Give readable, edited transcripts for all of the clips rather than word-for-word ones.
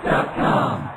Handicapped.com.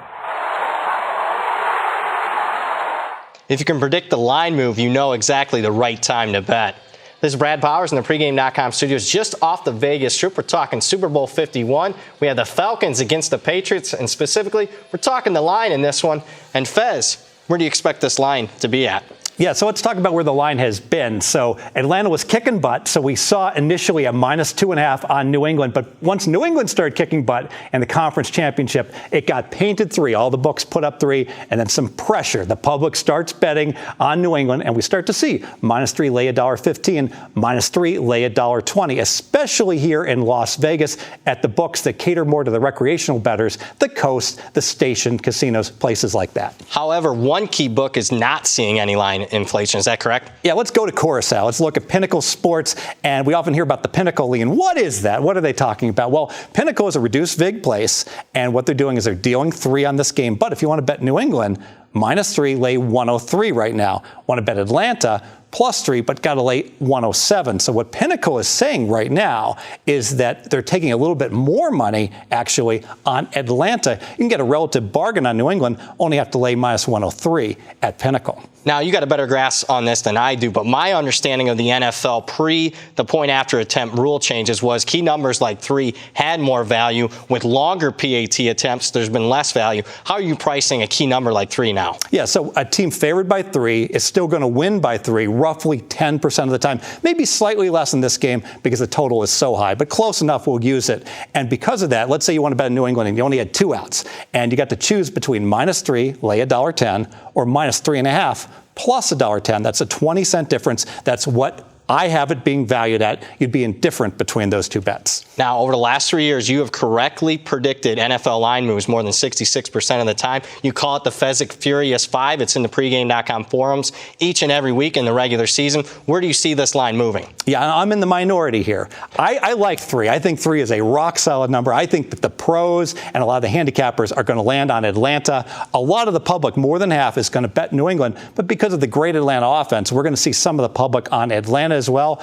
If you can predict the line move, you know exactly the right time to bet. This is Brad Powers in the pregame.com studios just off the Vegas Strip. We're talking Super Bowl 51. We have the Falcons against the Patriots, and specifically, we're talking the line in this one. And Fez, where do you expect this line to be at? Yeah, so let's talk about where the line has been. So Atlanta was kicking butt, so we saw initially a -2.5 on New England. But once New England started kicking butt in the conference championship, it got painted 3. All the books put up 3, and then some pressure. The public starts betting on New England, and we start to see -3 lay $1.15, -3 lay $1.20, especially here in Las Vegas at the books that cater more to the recreational bettors, the Coast, the Station, casinos, places like that. However, one key book is not seeing any line inflation. Is that correct? Yeah, let's go to Curacao. Let's look at Pinnacle Sports. And we often hear about the Pinnacle lean. What is that? What are they talking about? Well, Pinnacle is a reduced vig place. And what they're doing is they're dealing 3 on this game. But if you want to bet New England, -3, lay 103 right now. Want to bet Atlanta, +3, but got to lay 107. So what Pinnacle is saying right now is that they're taking a little bit more money, actually, on Atlanta. You can get a relative bargain on New England, only have to lay -103 at Pinnacle. Now, you got a better grasp on this than I do, but my understanding of the NFL pre the point after attempt rule changes was key numbers like 3 had more value. With longer PAT attempts, there's been less value. How are you pricing a key number like 3 now? Yeah, so a team favored by 3 is still going to win by 3 roughly 10% of the time. Maybe slightly less in this game because the total is so high, but close enough we'll use it. And because of that, let's say you want to bet New England and you only had 2 outs, and you got to choose between -3, lay $1.10, or -3.5 plus $1.10. That's a 20-cent difference. That's what I have it being valued at. You'd be indifferent between those 2 bets. Now, over the last 3 years, you have correctly predicted NFL line moves more than 66% of the time. You call it the Fezzik Furious 5. It's in the pregame.com forums each and every week in the regular season. Where do you see this line moving? Yeah, I'm in the minority here. I like 3. I think 3 is a rock-solid number. I think that the pros and a lot of the handicappers are going to land on Atlanta. A lot of the public, more than half, is going to bet New England. But because of the great Atlanta offense, we're going to see some of the public on Atlanta as well.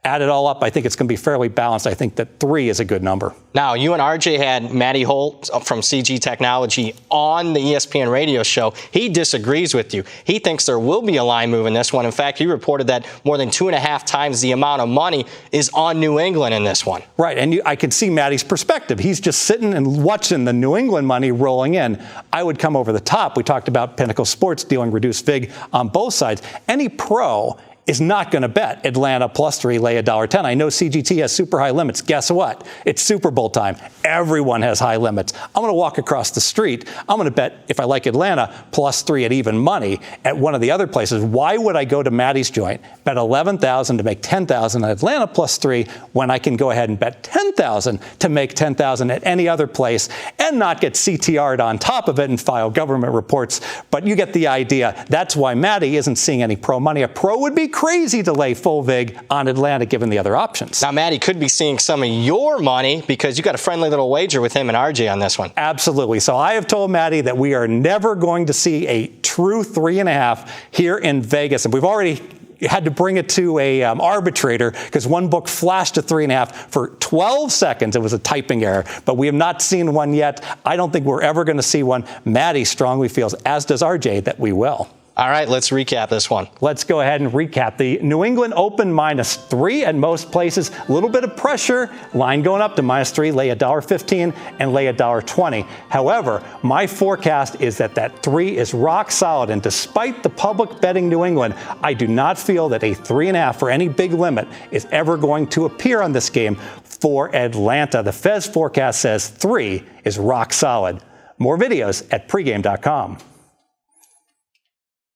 Add it all up, I think it's going to be fairly balanced. I think that 3 is a good number. Now, you and RJ had Matty Holt from CG Technology on the ESPN radio show. He disagrees with you. He thinks there will be a line move in this one. In fact, he reported that more than 2.5 times the amount of money is on New England in this one. Right, and I can see Matty's perspective. He's just sitting and watching the New England money rolling in. I would come over the top. We talked about Pinnacle Sports dealing reduced vig on both sides. Any pro is not going to bet Atlanta +3, lay $1.10. I know CGT has super high limits. Guess what? It's Super Bowl time. Everyone has high limits. I'm going to walk across the street. I'm going to bet, if I like Atlanta, +3 at even money at one of the other places. Why would I go to Matty's joint, bet $11,000 to make $10,000 at Atlanta +3 when I can go ahead and bet $10,000 to make $10,000 at any other place and not get CTR'd on top of it and file government reports? But you get the idea. That's why Matty isn't seeing any pro money. A pro would be crazy to lay full vig on Atlanta given the other options. Now, Matty could be seeing some of your money because you got a friendly little wager with him and RJ on this one. Absolutely. So I have told Matty that we are never going to see a true 3.5 here in Vegas. And we've already had to bring it to a arbitrator because one book flashed a 3.5 for 12 seconds. It was a typing error, but we have not seen one yet. I don't think we're ever going to see one. Matty strongly feels, as does RJ, that we will. All right, let's recap this one. Let's go ahead and recap. The New England Open -3 at most places. A little bit of pressure. Line going up to -3, lay $1.15 and lay $1.20. However, my forecast is that 3 is rock solid. And despite the public betting New England, I do not feel that a 3.5 for any big limit is ever going to appear on this game for Atlanta. The Fez forecast says 3 is rock solid. More videos at pregame.com.